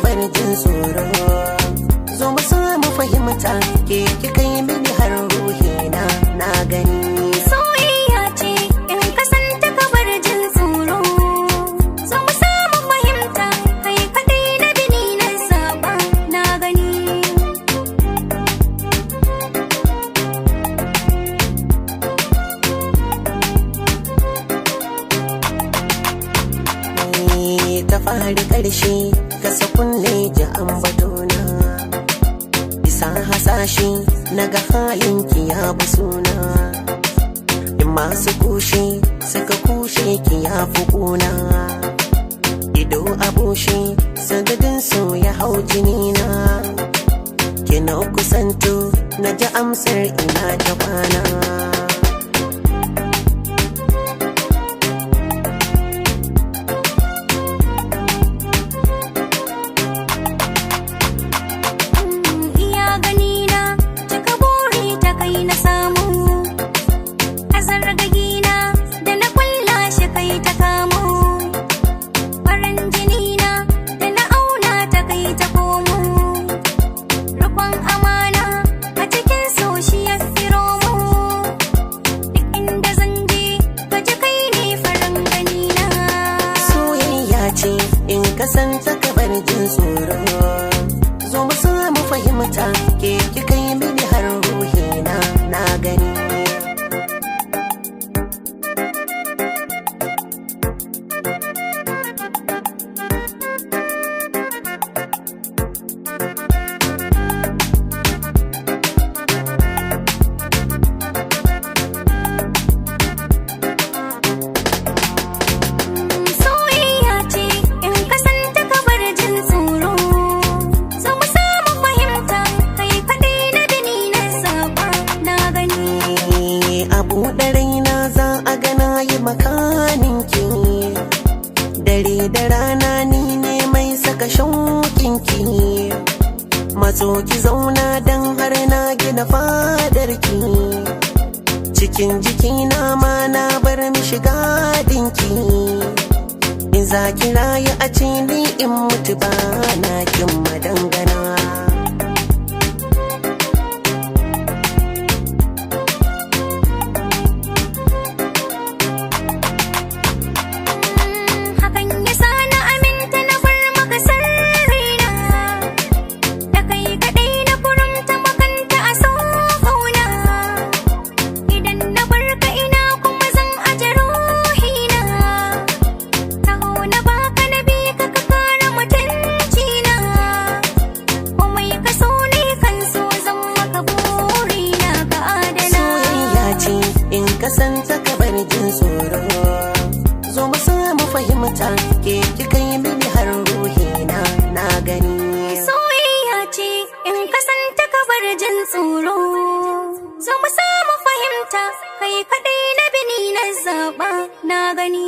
bar jin tsoro. Zo mu samu fahimta, ke kika yi mini har ruhina na gani. Soyayya ce in kasanta ka bar jin tsoro. Zo mu samu fahimta, kai kaɗai na bini na saba na gani. Ta fari ƙarshe kasa kunne ji ambatona, bisa hasashe naga halinki ya bi suna. In masu kushe suka kushe ki ya fi ƙuna, ido a bushe sadadin so ya hau jinina. Kina kusanto na ji amsar ina ta kwana. In kasanta ka bar jin tsoro, zo mu samu fahimta, ke kika yi mini har ruhina na gani. Buɗe raina za a gana yi makaninki, dare da rana ni ne mai saka shauƙinki. Matso ki zauna don har na gina fadarki, cikin jikina ma na bar mi shiga dinki. In za ki rayu a ce ni in mutu ba na kin madangana. In kasanta ka bar jin tsoro, zo mu samu fahimta, ke kika yi mini har ruhina na gani. Soyayya ce in kasanta ka bar jin tsoro, zo mu samu fahimta, kai kaɗai na bini na zaɓa na gani.